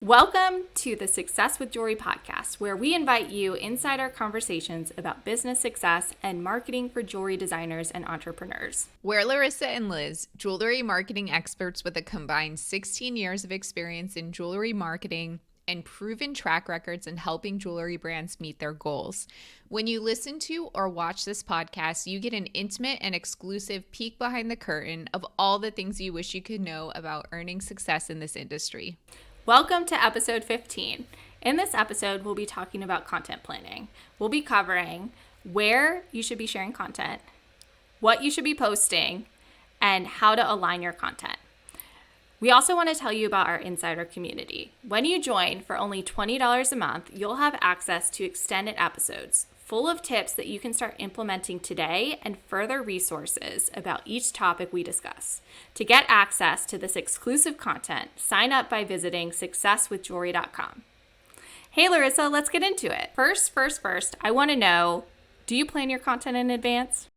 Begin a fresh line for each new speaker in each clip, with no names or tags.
Welcome to the Success with Jewelry podcast, where we invite you inside our conversations about business success and marketing for jewelry designers and entrepreneurs.
We're Laryssa and Liz, jewelry marketing experts with a combined 16 years of experience in jewelry marketing and proven track records in helping jewelry brands meet their goals. When you listen to or watch this podcast, you get an intimate and exclusive peek behind the curtain of all the things you wish you could know about earning success in this industry.
Welcome to episode 15. In this episode, we'll be talking about content planning. We'll be covering where you should be sharing content, what you should be posting, and how to align your content. We also want to tell you about our insider community. When you join for only $20 a month, you'll have access to extended episodes full of tips that you can start implementing today and further resources about each topic we discuss. To get access to this exclusive content, sign up by visiting successwithjewelry.com. Hey Laryssa, let's get into it. First, I want to know, do you plan your content in advance?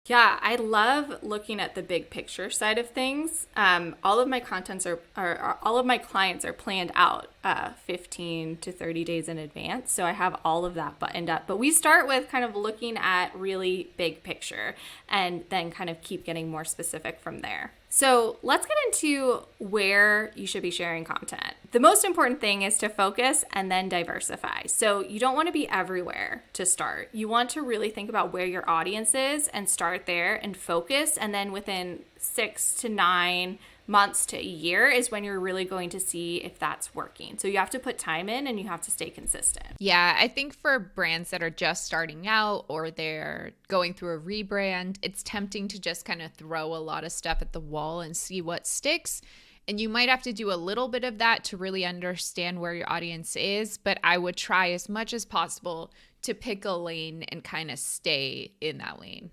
Yeah, I love looking at the big picture side of things. All of my all of my clients are planned out 15 to 30 days in advance. So I have all of that buttoned up. But we start with kind of looking at really big picture and then kind of keep getting more specific from there. So let's get into where you should be sharing content. The most important thing is to focus and then diversify. So you don't want to be everywhere to start. You want to really think about where your audience is and start there and focus. And then within 6 to 9 months to a year is when you're really going to see if that's working. So you have to put time in and you have to stay consistent.
Yeah, I think for brands that are just starting out or they're going through a rebrand, it's tempting to just kind of throw a lot of stuff at the wall and see what sticks. And you might have to do a little bit of that to really understand where your audience is, but I would try as much as possible to pick a lane and kind of stay in that lane.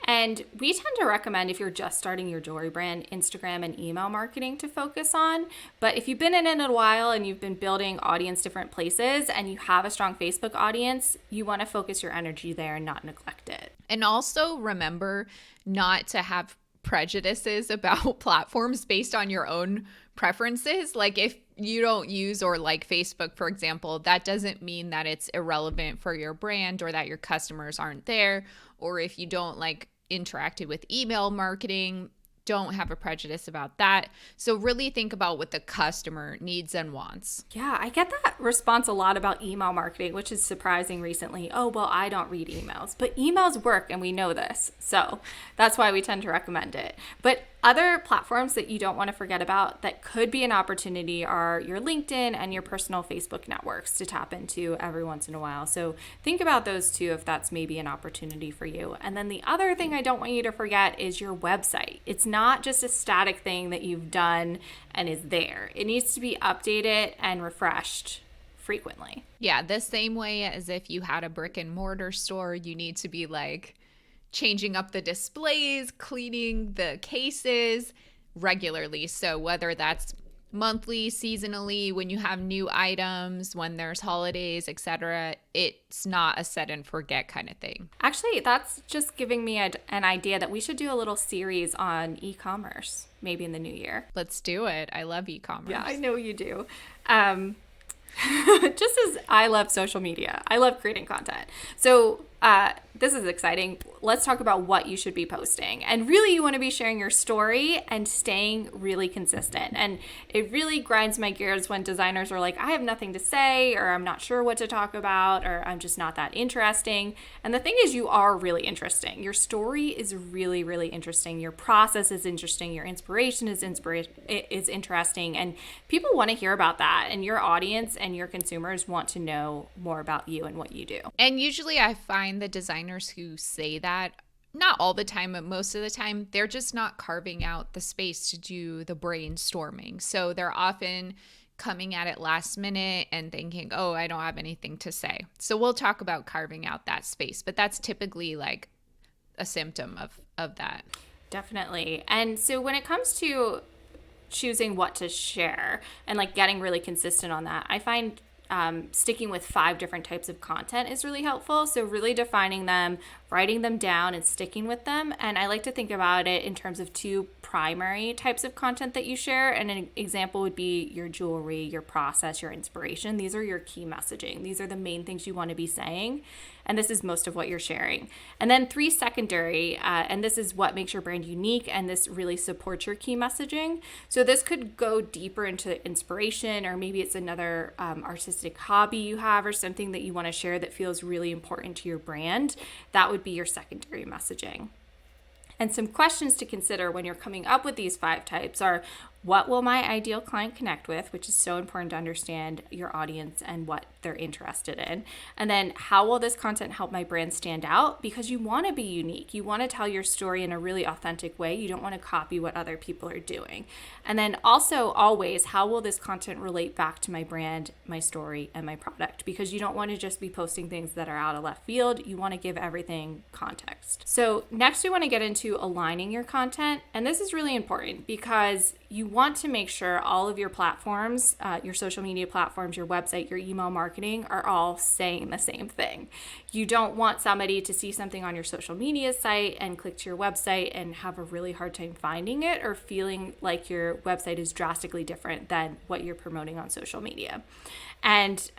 And we tend to recommend, if you're just starting your jewelry brand, Instagram and email marketing to focus on. But if you've been in it a while and you've been building audience different places and you have a strong Facebook audience, you want to focus your energy there and not neglect it.
And also remember not to have prejudices about platforms based on your own preferences. Like if you don't use or like Facebook, for example, that doesn't mean that it's irrelevant for your brand or that your customers aren't there. Or if you don't like interacted with email marketing, don't have a prejudice about that. So really think about what the customer needs and wants.
Yeah, I get that response a lot about email marketing, which is surprising recently. Oh, well, I don't read emails, but emails work and we know this. So that's why we tend to recommend it. But other platforms that you don't want to forget about that could be an opportunity are your LinkedIn and your personal Facebook networks to tap into every once in a while. So think about those two if that's maybe an opportunity for you. And then the other thing I don't want you to forget is your website. It's not just a static thing that you've done and is there. It needs to be updated and refreshed frequently.
Yeah, the same way as if you had a brick and mortar store, you need to be like changing up the displays, cleaning the cases regularly. So whether that's monthly, seasonally, when you have new items, when there's holidays, etc., it's not a set and forget kind of thing.
Actually, that's just giving me an idea that we should do a little series on e-commerce maybe in the new year.
Let's do it. I love e-commerce.
Yeah, I know you do. Just as I love social media, I love creating content. So this is exciting. Let's talk about what you should be posting. And really, you want to be sharing your story and staying really consistent. And it really grinds my gears when designers are like, I have nothing to say, or I'm not sure what to talk about, or I'm just not that interesting. And the thing is, you are really interesting. Your story is really, really interesting. Your process is interesting. Your inspiration is interesting. And people want to hear about that. And your audience and your consumers want to know more about you and what you do.
And usually I find the designers who say that, not all the time, but most of the time, they're just not carving out the space to do the brainstorming. So they're often coming at it last minute and thinking, oh, I don't have anything to say. So we'll talk about carving out that space, but that's typically like a symptom of that.
Definitely. And so when it comes to choosing what to share and like getting really consistent on that. I find sticking with 5 different types of content is really helpful. So really defining them, writing them down, and sticking with them. And I like to think about it in terms of 2 primary types of content that you share. And an example would be your jewelry, your process, your inspiration. These are your key messaging. These are the main things you want to be saying. And this is most of what you're sharing. And then 3 secondary, and this is what makes your brand unique, and this really supports your key messaging. So this could go deeper into inspiration, or maybe it's another artistic hobby you have or something that you want to share that feels really important to your brand. That would be your secondary messaging. And some questions to consider when you're coming up with these 5 types are, what will my ideal client connect with, which is so important to understand your audience and what they're interested in. And then how will this content help my brand stand out? Because you want to be unique. You want to tell your story in a really authentic way. You don't want to copy what other people are doing. And then also always, how will this content relate back to my brand, my story, and my product? Because you don't want to just be posting things that are out of left field. You want to give everything context. So next we want to get into aligning your content. And this is really important because you want to make sure all of your platforms, your social media platforms, your website, your email marketing are all saying the same thing. You don't want somebody to see something on your social media site and click to your website and have a really hard time finding it, or feeling like your website is drastically different than what you're promoting on social media. And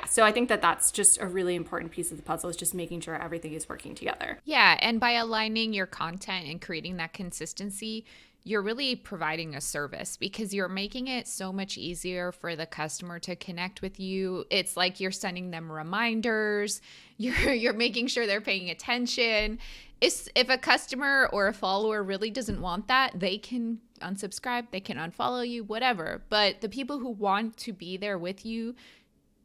so I think that that's just a really important piece of the puzzle, is just making sure everything is working together.
Yeah, and by aligning your content and creating that consistency, you're really providing a service, because you're making it so much easier for the customer to connect with you. It's like you're sending them reminders. You're making sure they're paying attention. If a customer or a follower really doesn't want that, they can unsubscribe, they can unfollow you, whatever. But the people who want to be there with you,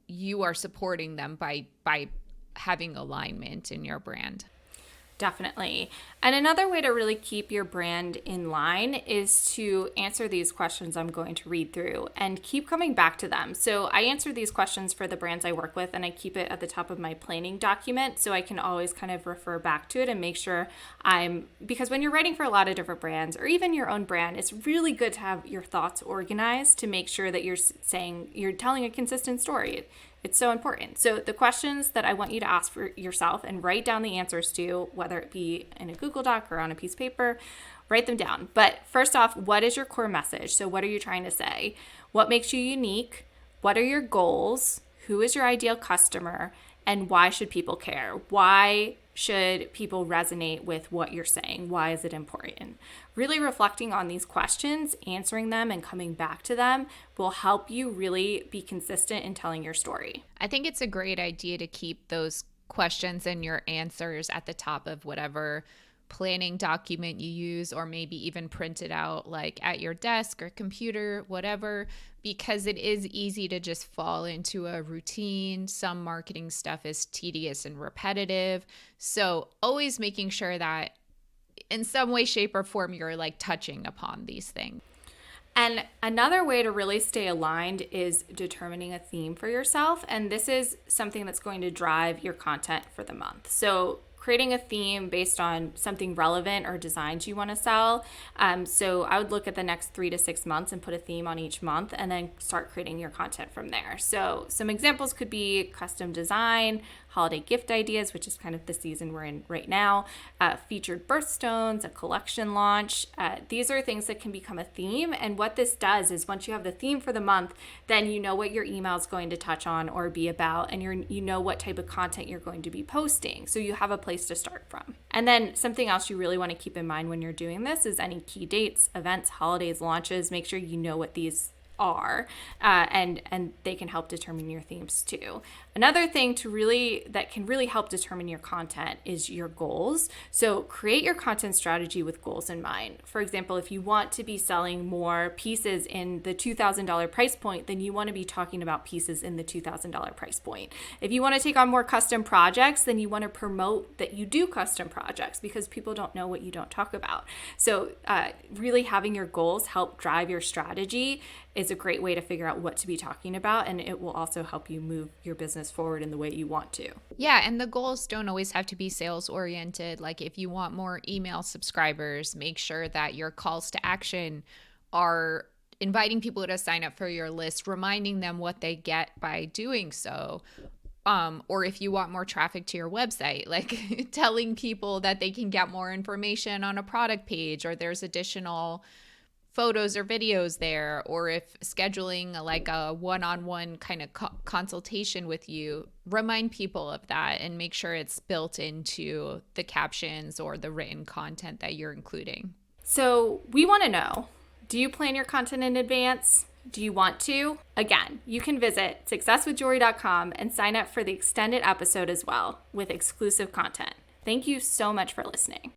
you are supporting them by having alignment in your brand.
Definitely. And another way to really keep your brand in line is to answer these questions I'm going to read through and keep coming back to them. So I answer these questions for the brands I work with, and I keep it at the top of my planning document so I can always kind of refer back to it and make sure because when you're writing for a lot of different brands or even your own brand, it's really good to have your thoughts organized to make sure that you're telling a consistent story. It's so important. So the questions that I want you to ask for yourself and write down the answers to, whether it be in a Google Doc or on a piece of paper, write them down. But first off, what is your core message? So what are you trying to say? What makes you unique? What are your goals? Who is your ideal customer? And why should people care? Why should people resonate with what you're saying? Why is it important? Really reflecting on these questions, answering them, and coming back to them will help you really be consistent in telling your story.
I think it's a great idea to keep those questions and your answers at the top of whatever planning document you use, or maybe even print it out like at your desk or computer, whatever, because it is easy to just fall into a routine. Some marketing stuff is tedious and repetitive. So always making sure that in some way, shape, or form, you're like touching upon these things.
And another way to really stay aligned is determining a theme for yourself. And this is something that's going to drive your content for the month. So creating a theme based on something relevant or designs you want to sell. So I would look at the next 3 to 6 months and put a theme on each month, and then start creating your content from there. So some examples could be custom design, holiday gift ideas, which is kind of the season we're in right now, featured birthstones, a collection launch. These are things that can become a theme. And what this does is, once you have the theme for the month, then you know what your email is going to touch on or be about, and you know what type of content you're going to be posting. So you have a place to start from. And then something else you really want to keep in mind when you're doing this is any key dates, events, holidays, launches. Make sure you know what these are, and they can help determine your themes too. Another thing that can really help determine your content is your goals. So create your content strategy with goals in mind. For example, if you want to be selling more pieces in the $2,000 price point, then you want to be talking about pieces in the $2,000 price point. If you want to take on more custom projects, then you want to promote that you do custom projects, because people don't know what you don't talk about. So really having your goals help drive your strategy is a great way to figure out what to be talking about, and it will also help you move your business forward in the way you want to.
Yeah, and the goals don't always have to be sales oriented. Like if you want more email subscribers, make sure that your calls to action are inviting people to sign up for your list, reminding them what they get by doing so. Or if you want more traffic to your website, like telling people that they can get more information on a product page, or there's additional photos or videos there, or if scheduling like a one-on-one kind of consultation with you, remind people of that and make sure it's built into the captions or the written content that you're including.
So we want to know, do you plan your content in advance? Do you want to? Again, you can visit successwithjewelry.com and sign up for the extended episode as well with exclusive content. Thank you so much for listening.